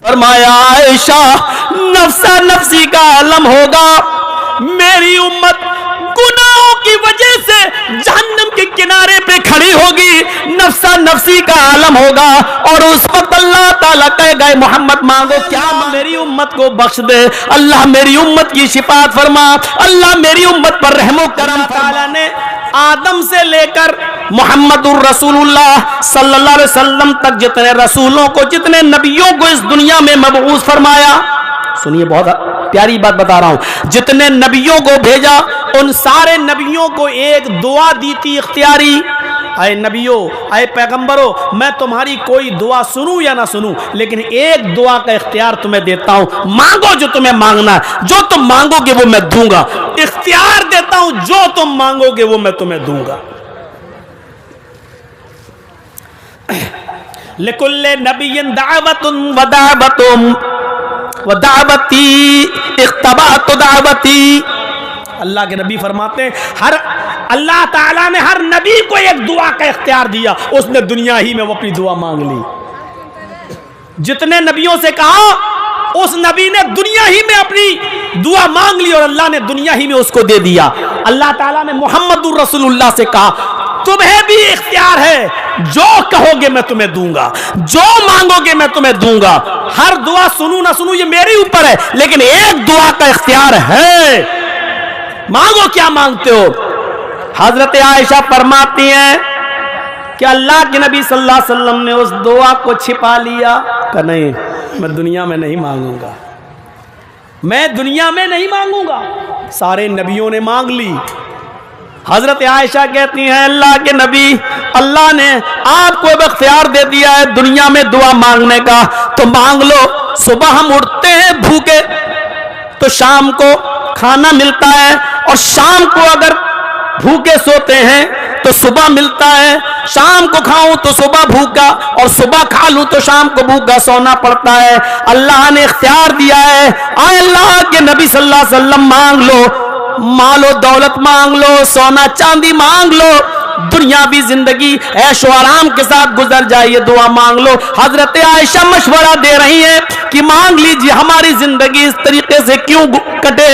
फरमाया आयशा नफ्सा नफ्सी का आलम होगा, मेरी उम्मत गुनाहों की वजह से जहन्नम के किनारे पे खड़ी होगी, नफ्सा नफ्सी का आलम होगा। और उस वक्त अल्लाह ताला कहेगा मोहम्मद मांगो क्या, मेरी उम्मत को बख्श दे, अल्लाह मेरी उम्मत की शिफात फरमा, अल्लाह मेरी उम्मत पर रहमो करम। ताला ने आदम से लेकर मोहम्मदुर रसूलुल्लाह सल्लल्लाहु अलैहि वसल्लम तक जितने रसूलों को, जितने नबियों को इस दुनिया में मबऊस फरमाया, सुनिए बहुत प्यारी बात बता रहा हूं, जितने नबियों को भेजा उन सारे नबियों को एक दुआ दी थी इख्तियारी। आए नबियों, आए पैगंबरों, मैं तुम्हारी कोई दुआ सुनूं या ना सुनूं, लेकिन एक दुआ का इख्तियार तुम्हें देता हूं, मांगो जो तुम्हें मांगना है, जो तुम मांगोगे वो मैं दूंगा। इख्तियार देता हूं, जो तुम मांगोगे वो मैं तुम्हें दूंगा। लिकुल्ले नबिय्यिन दावतुन व दावतुम व दावती इख्तबातु दावती। अल्लाह के नबी फरमाते हैं, हर अल्लाह ताला ने हर नबी को एक दुआ का इख्तियार दिया, उसने दुनिया ही में वो अपनी दुआ मांग ली। जितने नबियों से कहा उस नबी ने दुनिया ही में अपनी दुआ मांग ली और अल्लाह ने दुनिया ही में उसको दे दिया। अल्लाह ताला ने मोहम्मदुर रसूलुल्लाह से कहा तुम्हें भी इख्तियार है, जो कहोगे मैं तुम्हें दूंगा, जो मांगोगे मैं तुम्हें दूंगा। हर दुआ सुनूं ना सुनूं ये मेरे ऊपर है, लेकिन एक दुआ का इख्तियार है, मांगो क्या मांगते हो। हजरत आयशा फरमाती हैं कि अल्लाह के नबी सल्लल्लाहु अलैहि वसल्लम ने उस दुआ को छिपा लिया, कहा नहीं मैं दुनिया में नहीं मांगूंगा, मैं दुनिया में नहीं मांगूंगा। सारे नबियों ने मांग ली। हजरत आयशा कहती हैं अल्लाह के नबी, अल्लाह ने आपको अब इख्तियार दे दिया है दुनिया में दुआ मांगने का, तो मांग लो। सुबह हम उठते हैं भूखे तो शाम को खाना मिलता है, और शाम को अगर भूखे सोते हैं तो सुबह मिलता है, शाम को खाऊं तो सुबह भूखा, और सुबह खा लूं तो शाम को भूखा सोना पड़ता है। अल्लाह ने इख्तियार दिया है, आए अल्लाह के नबी सल्लल्लाहु अलैहि वसल्लम मांग लो, मालो दौलत मांग लो, सोना चांदी मांग लो, दुनियावी जिंदगी ऐशो आराम के साथ गुजर जाए, ये दुआ मांग लो। हजरत आयशा मशवरा दे रही हैं कि मांग लीजिए, हमारी जिंदगी इस तरीके से क्यों कटे,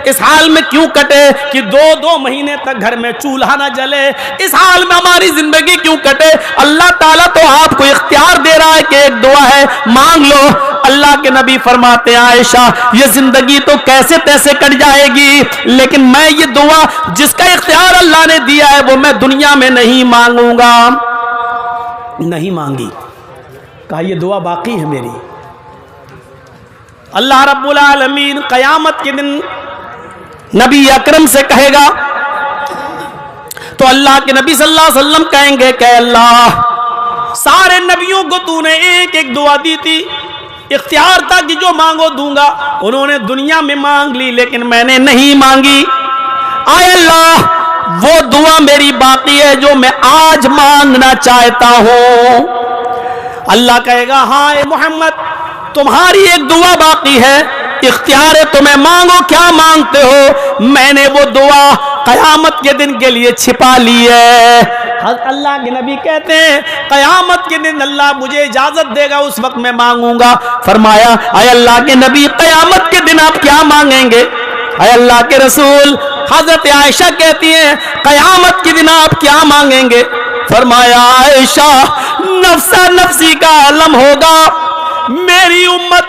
इस हाल में क्यों कटे कि 2-2 महीने तक घर में चूल्हा ना जले, इस हाल में हमारी जिंदगी क्यों कटे। अल्लाह ताला तो आपको इख्तियार दे रहा है कि एक दुआ है, मांग लो। अल्लाह के नबी फरमाते हैं आयशा ये जिंदगी तो कैसे तैसे कट जाएगी, लेकिन मैं ये दुआ जिसका इख्तियार अल्लाह ने दिया है वो मैं दुनिया में नहीं मांगूंगा। नहीं मांगी, कहा ये दुआ बाकी है मेरी। अल्लाह रब्बुल आलमीन क़यामत के दिन नबी अकरम से कहेगा, तो अल्लाह के नबी सल्लल्लाहु अलैहि वसल्लम कहेंगे कि अल्लाह सारे नबियों को तूने एक एक दुआ दी थी, इख्तियार था कि जो मांगो दूंगा, उन्होंने दुनिया में मांग ली लेकिन मैंने नहीं मांगी। आए अल्लाह वो दुआ मेरी बाकी है जो मैं आज मांगना चाहता हूं। अल्लाह कहेगा हाँ ए मोहम्मद तुम्हारी एक दुआ बाकी है, इख्तियार है तुम्हें, मांगो क्या मांगते हो। मैंने वो दुआ क़यामत के दिन के लिए छिपा ली है। अल्लाह के नबी कहते हैं क़यामत के दिन अल्लाह मुझे इजाजत देगा, उस वक्त मैं मांगूंगा। फरमाया अय अल्लाह के नबी क़यामत के दिन आप क्या मांगेंगे। अय अल्लाह के रसूल, हजरत आयशा कहती हैं क़यामत के दिन आप क्या मांगेंगे। फरमाया आयशा नफ्सा नफ्सी का आलम होगा, मेरी उम्मत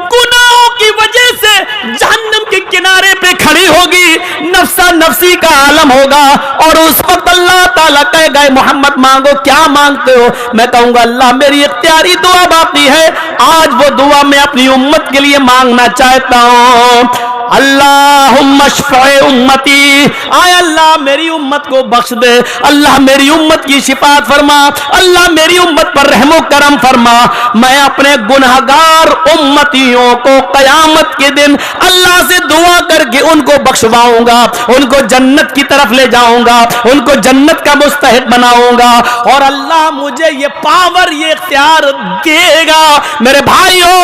गुनाहों की वजह से जहन्नम के किनारे पे खड़ी होगी, नफ्सा नफ्सी का आलम होगा। और उस वक्त अल्लाह ताला कहेगा मोहम्मद मांगो क्या मांगते हो। मैं कहूंगा अल्लाह मेरी इख्तियारी दुआ बाकी है, आज वो दुआ मैं अपनी उम्मत के लिए मांगना चाहता हूं। अल्लाहुम्मा शफ़े उम्मती, आय अल्लाह मेरी उम्मत को बख्श दे, अल्लाह मेरी उम्मत की शिफात फरमा, अल्लाह मेरी उम्मत पर रहमो करम फरमा। मैं अपने गुनहगार उम्मतियों को क़यामत के दिन अल्लाह से दुआ करके उनको बख्शवाऊंगा, उनको जन्नत की तरफ ले जाऊंगा, उनको जन्नत का मुस्तहिक बनाऊंगा। और अल्लाह मुझे ये पावर, ये इख्तियार देगा। मेरे भाइयों,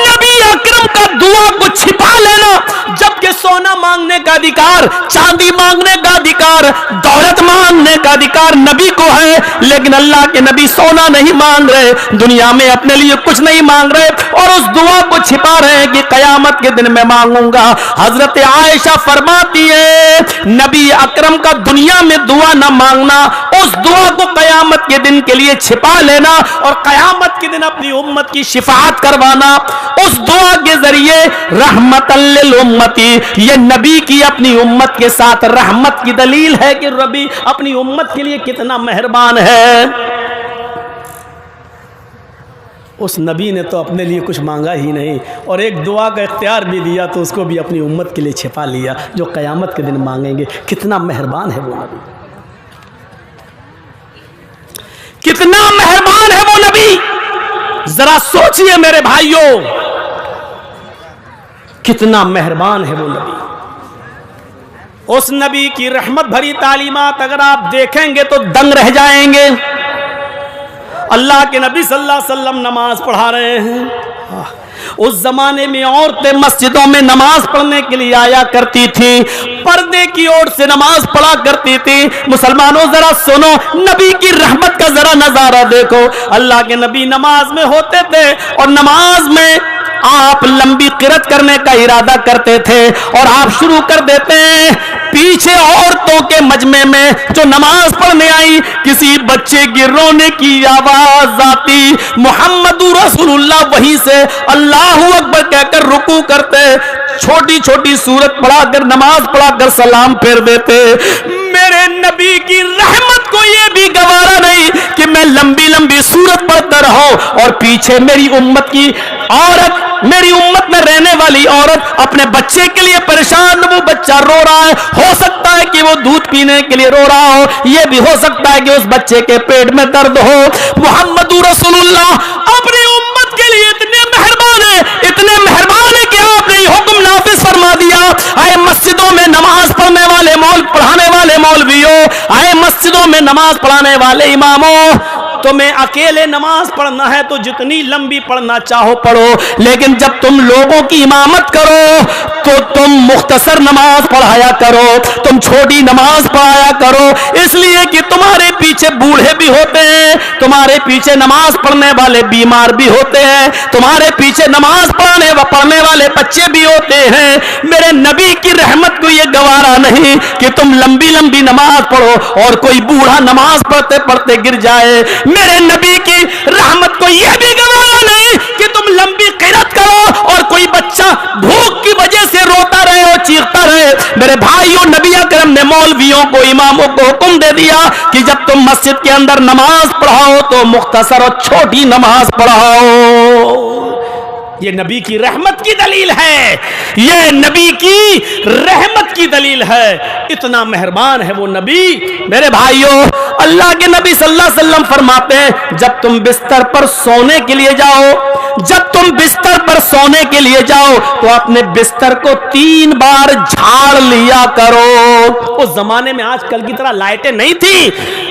नबी अकरम का दुआ को छिपा लेना, जबकि सोना सोना मांगने का अधिकार, चांदी मांगने का अधिकार, दौलत मांगने का अधिकार नबी को है, लेकिन अल्लाह के नबी सोना नहीं मांग रहे, दुनिया में अपने लिए कुछ नहीं मांग रहे और उस दुआ को छिपा रहे हैं कि कयामत के दिन मैं मांगूंगा। हजरत आयशा फरमाती है नबी अकरम का दुनिया में दुआ ना मांगना, उस दुआ को कयामत के दिन के लिए छिपा लेना और कयामत के दिन अपनी उम्मत की शिफाअत करवाना। उस दुआ के जरिए रहमतल लिल उम्मती, ये नबी की अपनी उम्मत के साथ रहमत की दलील है कि रबी अपनी उम्मत के लिए कितना मेहरबान है। उस नबी ने तो अपने लिए कुछ मांगा ही नहीं और एक दुआ का इख्तियार भी दिया तो उसको भी अपनी उम्मत के लिए छिपा लिया, जो कयामत के दिन मांगेंगे। कितना मेहरबान है वो नबी, कितना मेहरबान है वो नबी। जरा सोचिए मेरे भाइयों, कितना मेहरबान है वो नबी। उस नबी की रहमत भरी तालीमात अगर आप देखेंगे तो दंग रह जाएंगे। अल्लाह के नबी सल्लल्लाहु अलैहि वसल्लम नमाज पढ़ा रहे हैं। उस जमाने में औरतें मस्जिदों में नमाज पढ़ने के लिए आया करती थी, पर्दे की ओर से नमाज पढ़ा करती थी। मुसलमानों जरा सुनो, नबी की रहमत का जरा नजारा देखो। अल्लाह के नबी नमाज में होते थे और नमाज में आप लंबी किरत करने का इरादा करते थे और आप शुरू कर देते हैं। पीछे औरतों के मजमे में जो नमाज पढ़ने आई, किसी बच्चे की रोने की आवाज आती, मुहम्मदुर रसूलुल्लाह वहीं से अल्लाहु अकबर कहकर रुकू करते, छोटी छोटी सूरत पढ़ाकर नमाज पढ़ाकर सलाम फेर देते। मेरे नबी की रहमत को ये भी गवारा नहीं कि मैं लंबी लंबी सूरत पढ़ता रहूं और पीछे मेरी उम्मत की औरत, मेरी उम्मत में रहने वाली औरत अपने बच्चे के लिए परेशान, वो बच्चा रो रहा है, हो सकता है कि वो दूध पीने के लिए रो रहा हो, ये भी हो सकता है कि उस बच्चे के पेट में दर्द हो। मुहम्मदुर रसूलुल्लाह अपनी उम्मत के लिए इतने मेहरबान है, इतने मेहरबान है कि आपने हुक्म नाफिज फरमा दिया। आए मस्जिदों में नमाज पढ़ने वाले पढ़ाने वाले मौलवियों, आए मस्जिदों में नमाज पढ़ाने वाले इमामों, तुम्हें अकेले नमाज पढ़ना है तो जितनी लंबी पढ़ना चाहो पढ़ो, लेकिन जब तुम लोगों की इमामत करो तो तुम मुख्तसर नमाज पढ़ाया करो, तुम छोटी नमाज पढ़ाया करो, इसलिए कि तुम्हारे पीछे बूढ़े भी होते हैं, तुम्हारे पीछे नमाज पढ़ने वाले बीमार भी होते हैं, तुम्हारे पीछे नमाज पढ़ने वाले बच्चे भी होते हैं। मेरे नबी की रहमत को यह गवारा नहीं कि तुम लंबी लंबी नमाज पढ़ो और कोई बूढ़ा नमाज पढ़ते पढ़ते गिर जाए। मेरे नबी की रहमत को यह भी गवारा नहीं कि तुम लंबी किरत करो और कोई बच्चा भूख की वजह से रोता रहे और चीखता रहे। मेरे भाइयों, नबी अकरम ने मौलवियों को, इमामों को हुक्म दे दिया कि जब तुम मस्जिद के अंदर नमाज पढ़ाओ तो मुख्तसर और छोटी नमाज पढ़ाओ। ये नबी की रहमत की दलील है, ये नबी की रहमत की दलील है। इतना मेहरबान है वो नबी। मेरे भाइयों, अल्लाह के नबी सल्लल्लाहु अलैहि वसल्लम फरमाते हैं जब तुम बिस्तर पर सोने के लिए जाओ, जब तुम बिस्तर पर सोने के लिए जाओ तो अपने बिस्तर को 3 बार झाड़ लिया करो। उस जमाने में आजकल की तरह लाइटें नहीं थी,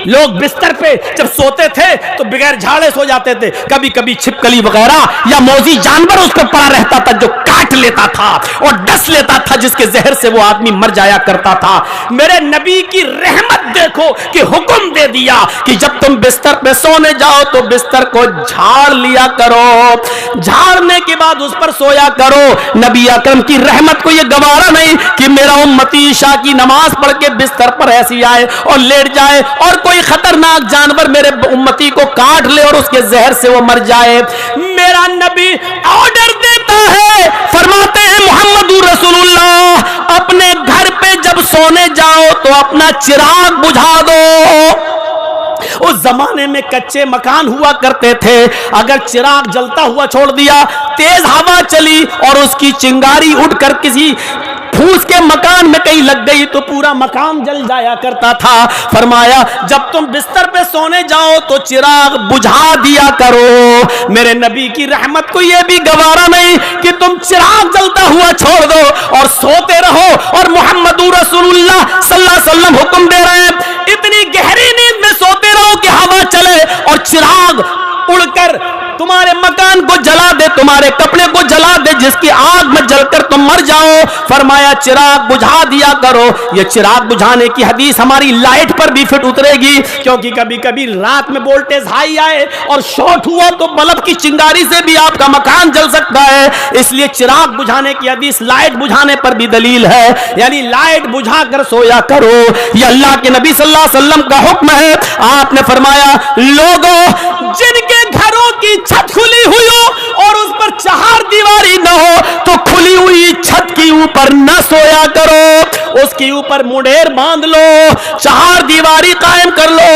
लोग बिस्तर पे जब सोते थे तो बगैर झाड़े सो जाते थे। कभी कभी छिपकली वगैरह या मौजी जानवर उस पर पड़ा रहता था जो काट लेता था और डस लेता था, जिसके जहर से वो आदमी मर जाया करता था। मेरे नबी की रहमत देखो कि हुक्म दे दिया कि जब तुम बिस्तर पे सोने जाओ तो बिस्तर को झाड़ लिया करो, झाड़ने के बाद उस पर सोया करो। नबी अकरम की रहमत को यह गवारा नहीं कि मेरा उम्मती ईशा की नमाज पढ़ के बिस्तर पर ऐसी आए और लेट जाए और कोई खतरनाक जानवर मेरे उम्मती को काट ले और उसके जहर से वो मर जाए। मेरा नबी ऑर्डर देता है, फरमाते हैं मुहम्मदुर रसूलुल्लाह अपने घर पे जब सोने जाओ तो अपना चिराग बुझा दो। उस जमाने में कच्चे मकान हुआ करते थे, अगर चिराग जलता हुआ छोड़ दिया, तेज हवा चली और उसकी चिंगारी उड़कर किसी फूस के मकान में कहीं लग गई तो पूरा मकान जल जाया करता था। फरमाया जब तुम बिस्तर पे सोने जाओ तो चिराग बुझा दिया करो। मेरे नबी की रहमत को यह भी गवारा नहीं कि तुम चिराग जलता हुआ छोड़ दो और सोते रहो। और मुहम्मदुर रसूलुल्लाह सल्लल्लाहु अलैहि वसल्लम हुक्म दे रहे हैं इतनी गहरी नींद में सोते रहो कि हवा चले और चिराग उड़कर तुम्हारे मकान को जला दे, तुम्हारे कपड़े को जला दे, जिसकी आग में जल कर तुम मर जाओ। फरमाया चिराग बुझा दिया करो। ये चिराग बुझाने की हदीस हमारी लाइट पर भी फिट उतरेगी, क्योंकि कभी कभी रात में वोल्टेज हाई आए और शॉर्ट हुआ तो बल्ब की चिंगारी से भी आपका मकान जल सकता है। इसलिए चिराग बुझाने की हदीस लाइट बुझाने पर भी दलील है, यानी लाइट बुझा कर सोया करो। ये अल्लाह के नबी सल्लल्लाहु अलैहि वसल्लम का हुक्म है। आपने फरमाया लोगों जिनके घरों की छत खुली हुई हो और उस पर चार दीवारी न हो तो खुली हुई छत के ऊपर न सोया करो, उसके ऊपर मुंडेर बांध लो, चार दीवारी कायम कर लो।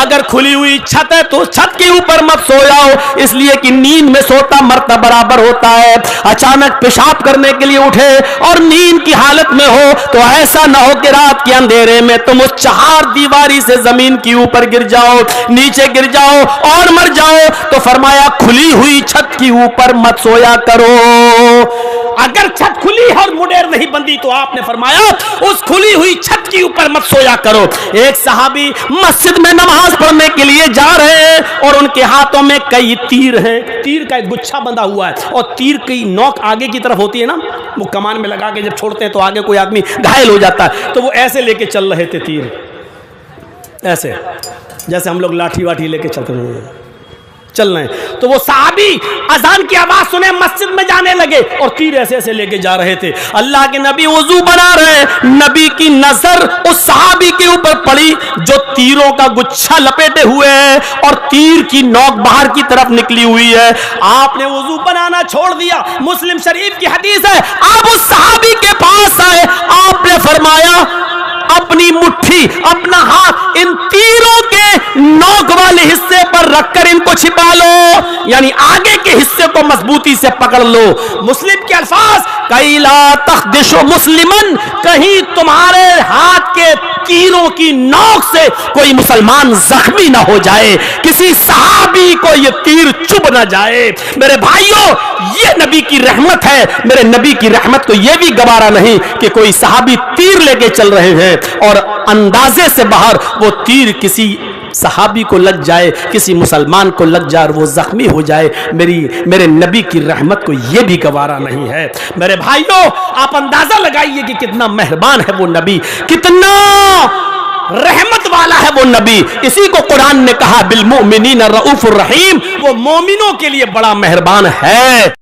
अगर खुली हुई छत है तो छत के ऊपर मत सो जाओ, इसलिए कि नींद में सोता मरता बराबर होता है। अचानक पेशाब करने के लिए उठे और नींद की हालत में हो तो ऐसा ना हो कि रात के अंधेरे में तुम उस चार दीवारी से जमीन के ऊपर गिर जाओ, नीचे गिर जाओ और मर जाओ। तो फरमाया खुली हुई छत के ऊपर मत सोया करो। अगर छत खुली और मुंडेर नहीं बंदी तो आपने फरमाया उस खुली हुई छत के ऊपर मत सोया करो। एक सहाबी मस्जिद में नमाज पढ़ने के लिए जा रहे हैं और उनके हाथों में कई तीर हैं, तीर का एक गुच्छा बंधा हुआ है और तीर की नोक आगे की तरफ होती है ना, वो कमान में लगा के जब छोड़ते हैं तो आगे कोई आदमी घायल हो जाता है, तो वो ऐसे लेके चल रहे थे तीर, ऐसे जैसे हम लोग लाठी वाठी लेके चलते हैं चल रहे हैं। तो वो सहाबी अजान की आवाज सुने मस्जिद में जाने लगे और तीर ऐसे ऐसे लेके जा रहे थे। अल्लाह के नबी वुजू बना रहे, नबी की नजर उस सहाबी के ऊपर पड़ी जो तीरों का गुच्छा लपेटे हुए है और तीर की नोक बाहर की तरफ निकली हुई है। आपने वुजू बनाना छोड़ दिया। मुस्लिम शरीफ की हदीस है, आप उस सहाबी के पास आए, आपने फरमाया अपनी मुट्ठी, अपना हाथ इन तीरों के नोक वाले हिस्से पर रखकर इनको छिपा लो, यानी आगे के हिस्से को मजबूती से पकड़ लो। मुस्लिम के अल्फाज, कैला तखदिशो मुस्लिमन, कहीं तुम्हारे हाथ के तीरों की नोक से कोई मुसलमान जख्मी ना हो जाए, किसी सहाबी को ये तीर चुभ ना जाए। मेरे भाइयों, ये नबी की रहमत है। मेरे नबी की रहमत को ये भी गवारा नहीं कि कोई सहाबी तीर लेके चल रहे हैं और अंदाजे से बाहर वो तीर किसी सहाबी को लग जाए, किसी मुसलमान को लग जाए और वो जख्मी हो जाए। मेरे नबी की रहमत को ये भी गवारा नहीं है। मेरे भाइयों, आप अंदाजा लगाइए कि कितना मेहरबान है वो नबी, कितना रहमत वाला है वो नबी। इसी को कुरान ने कहा बिल मुमिनीन रऊफुर रहीम, वो मोमिनों के लिए बड़ा मेहरबान है।